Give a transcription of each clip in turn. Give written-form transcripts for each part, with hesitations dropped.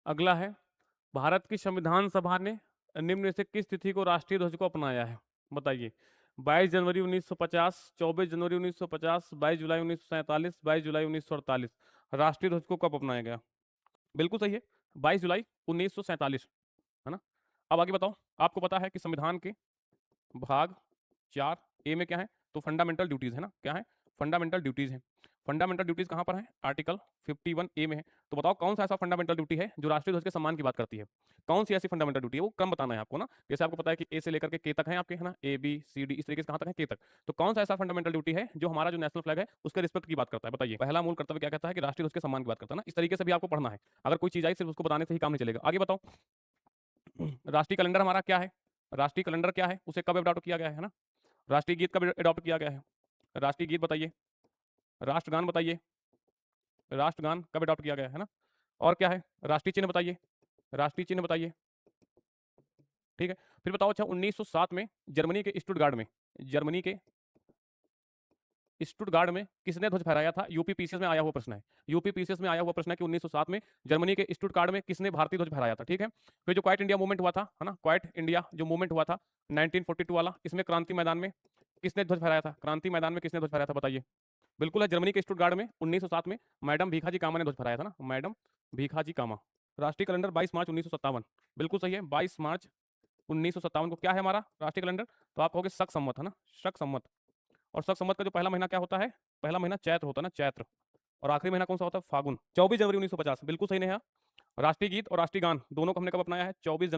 अगला है, भारत की संविधान सभा ने निम्न में से किस तिथि को राष्ट्रीय ध्वज को अपनाया है? बताइए। 22 जनवरी 1950, 24 जनवरी 1950, 22 जुलाई 1947, 22 जुलाई 1948। राष्ट्रीय ध्वज को कब अपनाया गया? बिल्कुल सही है, 22 जुलाई 1947, है ना? अब आगे बताओ, आपको पता है कि संविधान के भाग 4 ए में क्या है? तो फंडामेंटल ड्यूटीज़ है ना? क्या है? फंडामेंटल ड्यूटीज़ हैं। फंडामेंटल ड्यूटीज़ कहाँ पर है? आर्टिकल 51 ए में है। तो बताओ कौन-सा ऐसा फंडामेंटल ड्यूटी है जो राष्ट्रीय ध्वज के सम्मान की बात करती है? कौन-सी ऐसी फंडामेंटल ड्यूटी है? वो क्रम बताना है आपको ना। जैसे आपको पता है कि ए से लेकर के के तक हैं आपके, है ना? ए, बी, सी, डी इस तरीके से कहाँ तक है? के तक। तो कौन-सा ऐसा फंडामेंटल ड्यूटी है जो हमारा जो नेशनल फ्लैग है उसके रिस्पेक्ट की बात करता है? बताइए। पहला मूल कर्तव्य क्या कहता है कि राष्ट्रीय ध्वज के सम्मान की बात करता है ना? इस तरीके से भी आपको पढ़ना है। अगर कोई चीज़ आई सिर्फ उसको बताने से ही काम नहीं चलेगा। आगे बताओ। राष्ट्रीय कैलेंडर हमारा क्या है? राष्ट्रीय कैलेंडर क्या है? उसे कब अडॉप्ट किया गया है ना? राष्ट्रीय गीत कब अडॉप्ट किया गया है? राष्ट्रीय गीत बताइए। राष्ट्रगान बताइए। राष्ट्रगान कब अडॉप्ट किया गया है ना? और क्या है? राष्ट्रीय चिन्ह बताइए। राष्ट्रीय चिन्ह बताइए। ठीक है। फिर बताओ अच्छा 1907 में जर्मनी के स्टुटगार्ड में किसने ध्वज फहराया था? यूपी पीसीएस में आया हुआ प्रश्न है। यूपी पीसीएस में आया हुआ प्रश्न है कि 1907 में जर्मनी के स्टुटगार्ड में किसने भारतीय ध्वज फहराया था? ठीक है। फिर जो क्वाइट इंडिया मूवमेंट हुआ था, है ना? क्वाइट इंडिया जो मूवमेंट हुआ था 1942 वाला, इसमें क्रांति मैदान में किसने ध्वज फहराया था? क्रांति मैदान में किसने ध्वज फहराया था बताइए? बिल्कुल है, जर्मनी के स्टुटगार्ड में 1907 में मैडम भीखाजी कामा ने ध्वज फहराया था ना? मैडम भीखाजी कामा। राष्ट्रीय कैलेंडर 22 मार्च 1957, बिल्कुल सही है, 22 मार्च 1957 को क्या है हमारा राष्ट्रीय कैलेंडर? तो आप कहोगे शक संवत, है ना? शक संवत। और शक संवत का जो पहला महीना क्या होता है? पहला महीना चैत्र होता है ना, चैत्र। और आखिरी महीना कौन सा होता है? फागुन। 24 जनवरी 1950, बिल्कुल सही नेहा। राष्ट्रीय गीत और राष्ट्रीय गान दोनों को हमने कब अपनाया है? 24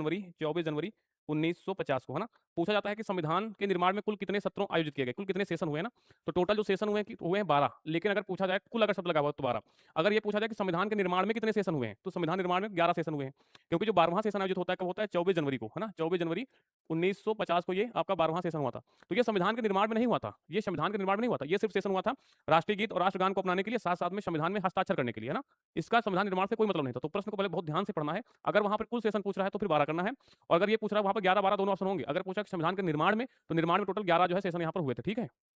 जनवरी 1950 को, है ना? पूछा जाता है कि संविधान के निर्माण में कुल कितने सत्रों आयोजित किए गए? कुल कितने सेशन हुए ना? तो टोटल जो सेशन हुए हैं 12। लेकिन अगर पूछा जाए कुल अगर शब्द लगा हुआ तो 12। अगर ये पूछा जाए कि संविधान के निर्माण में कितने सेशन हुए हैं? तो संविधान निर्माण में 11 सेशन हुए हैं। क्योंकि जो 12वां सेशन आयोजित होता है कब होता है? 24 जनवरी को, है ना? 24 जनवरी 1950 को ये आपका 12वां सेशन हुआ था। तो ये संविधान के निर्माण में नहीं हुआ था। ये संविधान के निर्माण में नहीं हुआ था। ये सिर्फ सेशन हुआ था राष्ट्रीय गीत और राष्ट्रगान को अपनाने के लिए, साथ-साथ में संविधान में हस्ताक्षर करने के लिए, है ना? इसका संविधान निर्माण से कोई मतलब नहीं था। तो प्रश्न को पहले बहुत ध्यान से पढ़ना है। अगर वहाँ पर कुल सेशन पूछ रहा है तो फिर 12 करना है, और अगर ये पूछ रहा है वहाँ पर 11-12 दोनों ऑप्शन होंगे। अगर पूछा कि संविधान के निर्माण में, तो निर्माण में टोटल 11 जो है सेशन यहाँ पर हुए थे, ठीक है?